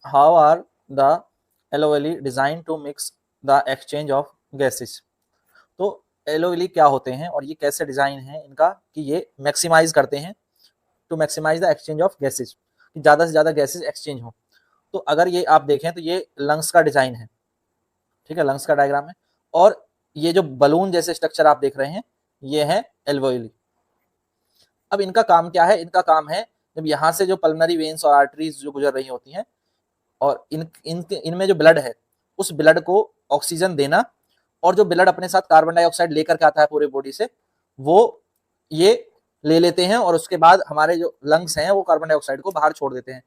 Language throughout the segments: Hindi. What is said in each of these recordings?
How are the alveoli design to mix the exchange of gases. तो एलोवेली क्या होते हैं और ये कैसे डिजाइन है इनका कि ये मैक्सिमाइज करते हैं to maximise the exchange of gases, कि ज्यादा से ज्यादा गैसेस एक्सचेंज हो। तो अगर ये आप देखें तो ये लंग्स का डिजाइन है, ठीक है, लंग्स का डायग्राम है। और ये जो बलून जैसे स्ट्रक्चर आप देख रहे हैं ये है एल्वोइली। अब इनका काम क्या है, इनका काम है जब यहाँ से जो पल्मनरी वेन्स और आर्टरीज जो गुजर रही होती हैं और इनमें जो ब्लड है उस ब्लड को ऑक्सीजन देना, और जो ब्लड अपने साथ कार्बन डाइऑक्साइड लेकर के आता है पूरे बॉडी से वो ये ले लेते हैं, और उसके बाद हमारे जो लंग्स हैं वो कार्बन डाइऑक्साइड को बाहर छोड़ देते हैं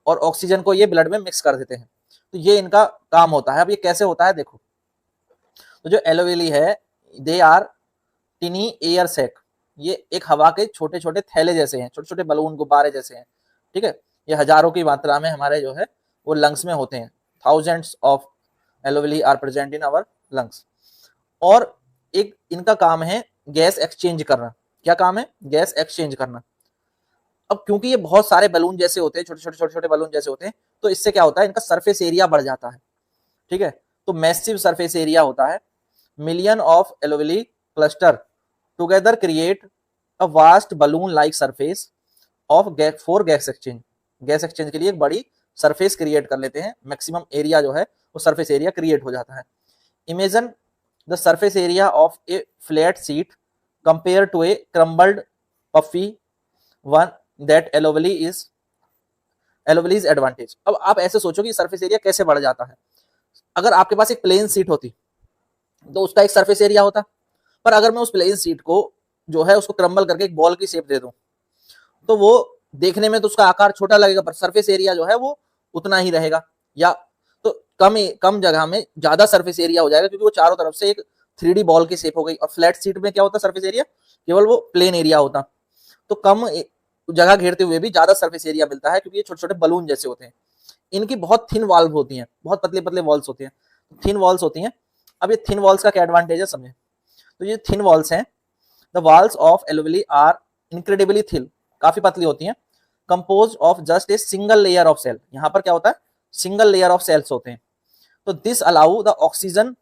और ऑक्सीजन को ये ब्लड में मिक्स कर देते हैं। तो ये इनका काम होता है। अब ये कैसे होता है देखो, तो जो एलोवेली है they are tiny air sac, ये एक हवा के छोटे छोटे थैले जैसे हैं, छोटे छोटे बलून गुब्बारे जैसे हैं, ठीक है। ये हजारों की मात्रा में हमारे जो है वो लंग्स में होते हैं। Thousands of alveoli are present in our lungs. और एक इनका काम है गैस एक्सचेंज करना। क्या काम है? गैस एक्सचेंज करना। अब क्योंकि ये बहुत सारे बलून जैसे होते हैं, छोटे छोटे छोटे छोटे बलून जैसे होते हैं, तो इससे क्या होता है, इनका सरफेस एरिया बढ़ जाता है, ठीक है। तो मैसिव सरफेस एरिया होता है। Million of alveoli cluster together create a vast balloon like surface of gas for gas exchange. Gas exchange के लिए एक बड़ी सरफेस क्रिएट कर लेते हैं, मैक्सिमम एरिया जो है वो सरफेस एरिया क्रिएट हो जाता है। Imagine the surface area of a flat sheet compare to a crumbled puffy one that alveoli's advantage. अब आप ऐसे सोचो कि सरफेस एरिया कैसे बढ़ जाता है। अगर आपके पास एक प्लेन सीट होती तो उसका एक सरफेस एरिया होता, पर अगर मैं उस प्लेन सीट को जो है उसको क्रम्बल करके एक बॉल की शेप दे दूं तो वो देखने में तो उसका आकार छोटा लगेगा, पर सरफेस एरिया जो है वो उतना ही रहेगा, या तो कम कम जगह में ज्यादा सरफेस एरिया हो जाएगा, क्योंकि वो चारों तरफ से एक 3D बॉल की शेप हो गई। और फ्लैट सीट में क्या होता सरफेस एरिया, केवल वो प्लेन एरिया होता। तो कम जगह घेरते हुए भी ज्यादा सरफेस एरिया मिलता है, क्योंकि ये छोटे छोटे बलून जैसे होते हैं। इनकी बहुत थिन वॉल्व होती हैं, बहुत पतले पतले वॉल्स होते हैं, थिन वॉल्स होती हैं। अब ये थिन वॉल्स का क्या एडवांटेज है समझे। तो ये थिन वॉल्स हैं, the walls of alveoli are incredibly thin, काफी पतली होती हैं, compose of just a single layer of cell. यहाँ पर क्या होता है, सिंगल लेयर ऑफ सेल्स होते हैं। तो this allow the oxygen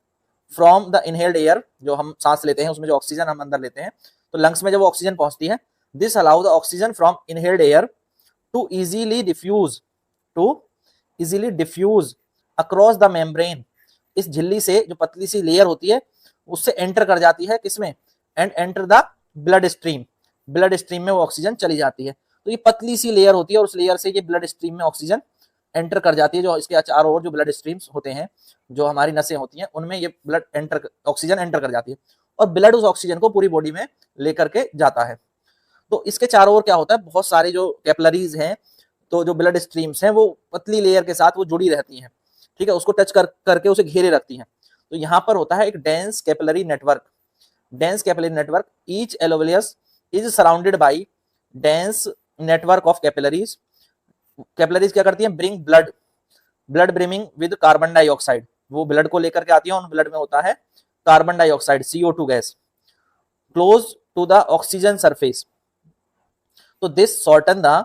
from the inhaled air, जो हम सांस लेते हैं उसमें जो ऑक्सीजन हम अंदर लेते हैं, तो लंग्स में जब ऑक्सीजन पहुंचती है, this allow the oxygen from inhaled air to easily diffuse across the membrane. इस झिल्ली से जो पतली सी लेयर होती है उससे एंटर कर जाती है किसमें, and enter the blood stream. Blood stream में वो ऑक्सीजन चली जाती है। तो ये पतली सी लेयर होती है और उस लेयर से ये ब्लड स्ट्रीम में ऑक्सीजन एंटर कर जाती है। जो इसके चारों ओर जो ब्लड स्ट्रीम्स होते हैं, जो हमारी नसें होती हैं, उनमें ये ब्लड एंटर ऑक्सीजन एंटर कर जाती है, और ब्लड उस ऑक्सीजन को पूरी बॉडी में लेकर के जाता है। तो इसके चारों ओर क्या होता है, बहुत सारी जो कैपिलरीज हैं, तो जो ब्लड स्ट्रीम्स हैं वो पतली लेयर के साथ वो जुड़ी रहती हैं, ठीक है, उसको टच करके उसे घेरे रखती हैं। तो यहाँ पर होता है एक dense capillary network. Dense capillary network, each alveolus is surrounded by dense network of capillaries. Capillaries क्या करती हैं, bring blood brimming with carbon dioxide, वो ब्लड को लेकर के आती है, उन ब्लड में होता है carbon dioxide CO2 gas, close to the oxygen surface. तो this shorten the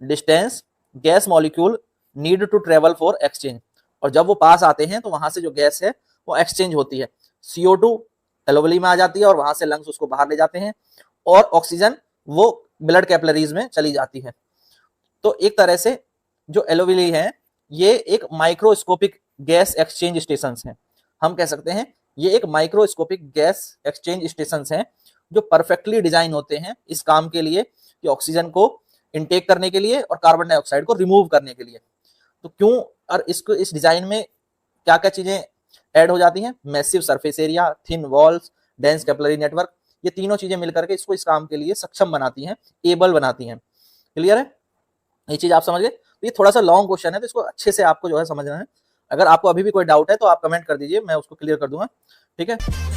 distance gas molecule need to travel for exchange. और जब वो पास आते हैं तो वहां से जो गैस है वो एक्सचेंज होती है। CO2 एलोवेली में आ जाती है और वहां से लंग्स उसको बाहर ले जाते हैं, और ऑक्सीजन वो ब्लड कैपिलरीज में चली जाती है। तो एक तरह से जो एलोवेली है ये एक माइक्रोस्कोपिक गैस एक्सचेंज स्टेशन हैं। हम कह सकते हैं ये एक माइक्रोस्कोपिक गैस एक्सचेंज स्टेशन हैं, जो परफेक्टली डिजाइन होते हैं इस काम के लिए कि ऑक्सीजन को इनटेक करने के लिए और कार्बन डाइऑक्साइड को रिमूव करने के लिए। तो क्यों, और इसको इस डिजाइन में क्या क्या चीजें ऐड हो जाती हैं, massive surface area, thin walls, dense capillary network, ये तीनों चीजें मिलकर के इसको इस काम के लिए सक्षम बनाती हैं, एबल बनाती हैं। क्लियर है, ये चीज आप समझ गए। तो ये थोड़ा सा लॉन्ग क्वेश्चन है, तो इसको अच्छे से आपको जो है समझना है। अगर आपको अभी भी कोई डाउट है तो आप कमेंट कर दीजिए, मैं उसको क्लियर कर दूंगा, ठीक है।